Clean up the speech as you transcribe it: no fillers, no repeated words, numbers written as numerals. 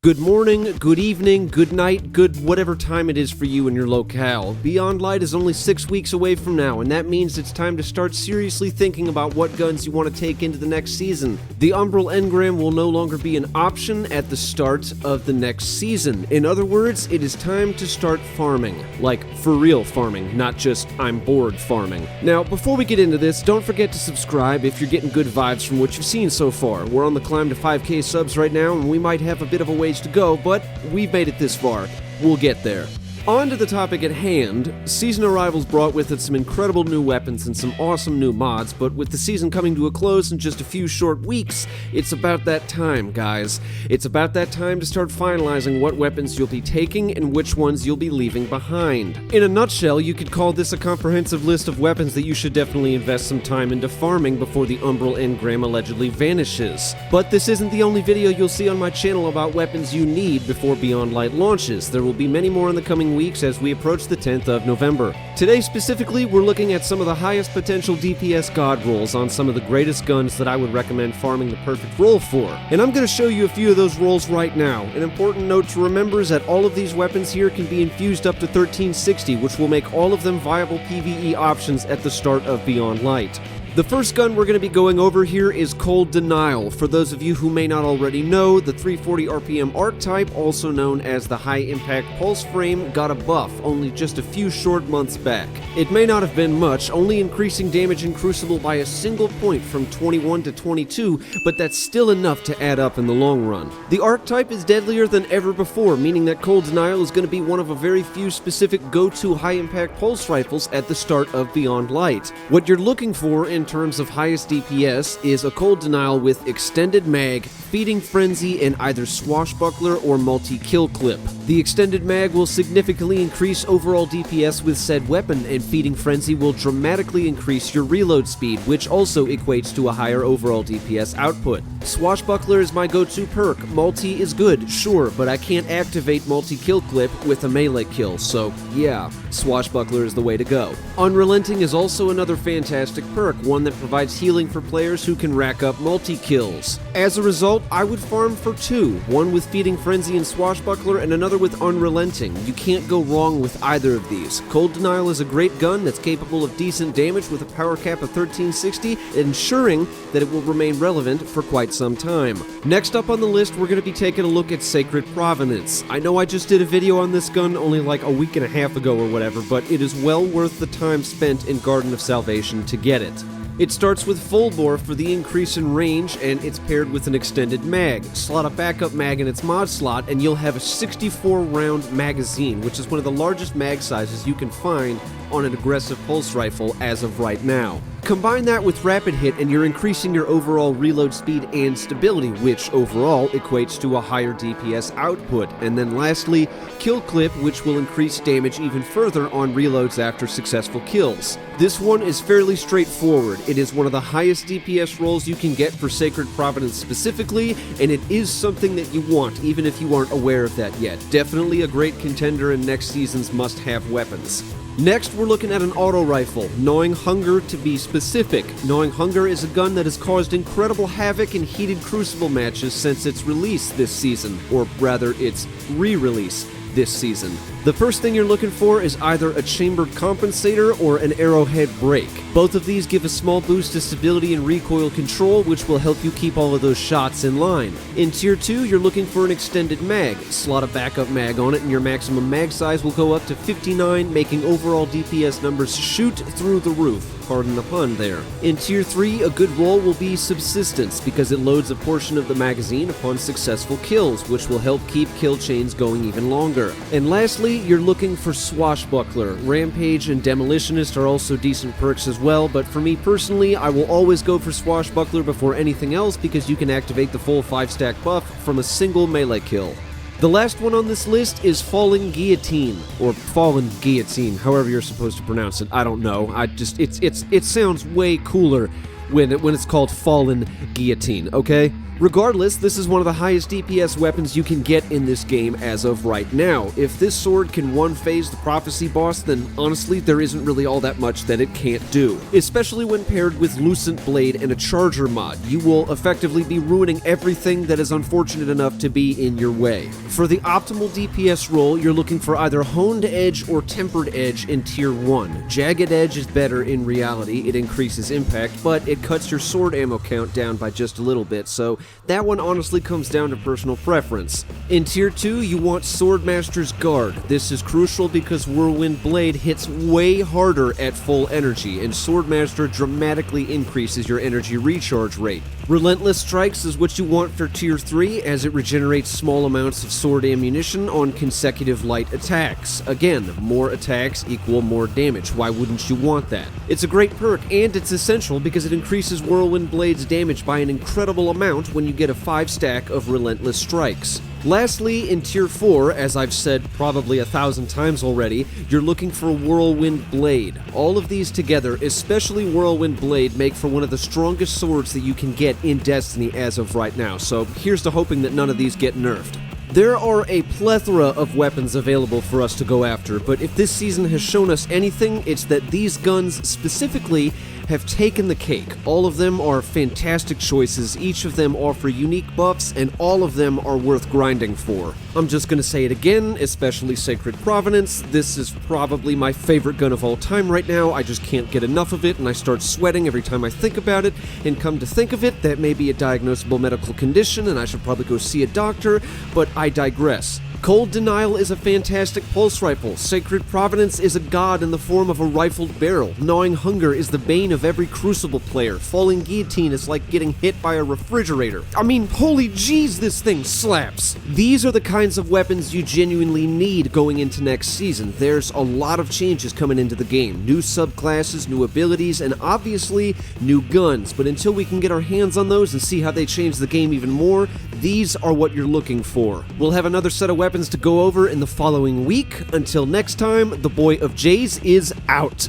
Good morning, good evening, good night, good whatever time it is for you in your locale. Beyond Light is only 6 weeks away from now, and that means it's time to start seriously thinking about what guns you want to take into the next season. The Umbral Engram will no longer be an option at the start of the next season. In other words, it is time to start farming. Like, for real farming, not just I'm bored farming. Now, before we get into this, don't forget to subscribe if you're getting good vibes from what you've seen so far. We're on the climb to 5K subs right now, and we might have a bit of a ways to go, but we've made it this far. We'll get there. On to the topic at hand. Season Arrivals brought with it some incredible new weapons and some awesome new mods, but with the season coming to a close in just a few short weeks, it's about that time, guys. It's about that time to start finalizing what weapons you'll be taking and which ones you'll be leaving behind. In a nutshell, you could call this a comprehensive list of weapons that you should definitely invest some time into farming before the Umbral Engram allegedly vanishes. But this isn't the only video you'll see on my channel about weapons you need before Beyond Light launches. There will be many more in the coming weeks as we approach the 10th of November. Today specifically, we're looking at some of the highest potential DPS god rolls on some of the greatest guns that I would recommend farming the perfect roll for. And I'm going to show you a few of those rolls right now. An important note to remember is that all of these weapons here can be infused up to 1360, which will make all of them viable PvE options at the start of Beyond Light. The first gun we're going to be going over here is Cold Denial. For those of you who may not already know, the 340 RPM archetype, also known as the High Impact Pulse Frame, got a buff only just a few short months back. It may not have been much, only increasing damage in Crucible by a single point from 21 to 22, but that's still enough to add up in the long run. The archetype is deadlier than ever before, meaning that Cold Denial is going to be one of a very few specific go-to high-impact pulse rifles at the start of Beyond Light. What you're looking for in terms of highest DPS is a Cold Denial with Extended Mag, Feeding Frenzy, and either Swashbuckler or Multi-Kill Clip. The Extended Mag will significantly increase overall DPS with said weapon, and Feeding Frenzy will dramatically increase your reload speed, which also equates to a higher overall DPS output. Swashbuckler is my go-to perk. Multi is good, sure, but I can't activate Multi-Kill Clip with a melee kill, so yeah, Swashbuckler is the way to go. Unrelenting is also another fantastic perk, one that provides healing for players who can rack up multi-kills. As a result, I would farm for two, one with Feeding Frenzy and Swashbuckler and another with Unrelenting. You can't go wrong with either of these. Cold Denial is a great gun that's capable of decent damage with a power cap of 1360, ensuring that it will remain relevant for quite some time. Next up on the list, we're going to be taking a look at Sacred Provenance. I know I just did a video on this gun only like a week and a half ago or whatever, but it is well worth the time spent in Garden of Salvation to get it. It starts with full bore for the increase in range, and it's paired with an extended mag. Slot a backup mag in its mod slot, and you'll have a 64-round magazine, which is one of the largest mag sizes you can find on an aggressive pulse rifle as of right now. Combine that with rapid hit and you're increasing your overall reload speed and stability, which overall equates to a higher DPS output. And then lastly, Kill Clip, which will increase damage even further on reloads after successful kills. This one is fairly straightforward. It is one of the highest DPS rolls you can get for Sacred Provenance specifically, and it is something that you want, even if you aren't aware of that yet. Definitely a great contender in next season's must-have weapons. Next, we're looking at an auto rifle, Gnawing Hunger to be specific. Gnawing Hunger is a gun that has caused incredible havoc in heated Crucible matches since its release this season, or rather its re-release this season. The first thing you're looking for is either a chambered compensator or an arrowhead break. Both of these give a small boost to stability and recoil control, which will help you keep all of those shots in line. In Tier 2, you're looking for an extended mag. Slot a backup mag on it and your maximum mag size will go up to 59, making overall DPS numbers shoot through the roof. Pardon the pun there. In Tier 3, a good roll will be Subsistence, because it loads a portion of the magazine upon successful kills, which will help keep kill chains going even longer. And lastly, you're looking for Swashbuckler. Rampage and Demolitionist are also decent perks as well, but for me personally, I will always go for Swashbuckler before anything else because you can activate the full 5-stack buff from a single melee kill. The last one on this list is Fallen Guillotine, or Fallen Guillotine, however you're supposed to pronounce it. I don't know. It sounds way cooler when it's called Fallen Guillotine, okay? Regardless, this is one of the highest DPS weapons you can get in this game as of right now. If this sword can one-phase the Prophecy boss, then honestly, there isn't really all that much that it can't do. Especially when paired with Lucent Blade and a Charger mod, you will effectively be ruining everything that is unfortunate enough to be in your way. For the optimal DPS role, you're looking for either Honed Edge or Tempered Edge in Tier 1. Jagged Edge is better in reality, it increases impact, but it cuts your sword ammo count down by just a little bit, so that one honestly comes down to personal preference. In Tier 2, you want Swordmaster's Guard. This is crucial because Whirlwind Blade hits way harder at full energy, and Swordmaster dramatically increases your energy recharge rate. Relentless Strikes is what you want for Tier 3, as it regenerates small amounts of sword ammunition on consecutive light attacks. Again, more attacks equal more damage. Why wouldn't you want that? It's a great perk, and it's essential because it increases Whirlwind Blade's damage by an incredible amount when you get a 5-stack of Relentless Strikes. Lastly, in Tier 4, as I've said probably 1,000 times already, you're looking for Whirlwind Blade. All of these together, especially Whirlwind Blade, make for one of the strongest swords that you can get in Destiny as of right now, so here's to hoping that none of these get nerfed. There are a plethora of weapons available for us to go after, but if this season has shown us anything, it's that these guns specifically have taken the cake. All of them are fantastic choices, each of them offer unique buffs, and all of them are worth grinding for. I'm just gonna say it again, especially Sacred Provenance. This is probably my favorite gun of all time right now. I just can't get enough of it, and I start sweating every time I think about it, and come to think of it, that may be a diagnosable medical condition, and I should probably go see a doctor, but I digress. Cold Denial is a fantastic pulse rifle. Sacred Provenance is a god in the form of a rifled barrel. Gnawing Hunger is the bane of every Crucible player. Falling Guillotine is like getting hit by a refrigerator. I mean, holy jeez, this thing slaps! These are the kinds of weapons you genuinely need going into next season. There's a lot of changes coming into the game. New subclasses, new abilities, and obviously, new guns. But until we can get our hands on those and see how they change the game even more, these are what you're looking for. We'll have another set of weapons to go over in the following week. Until next time, the Boy of Jays is out.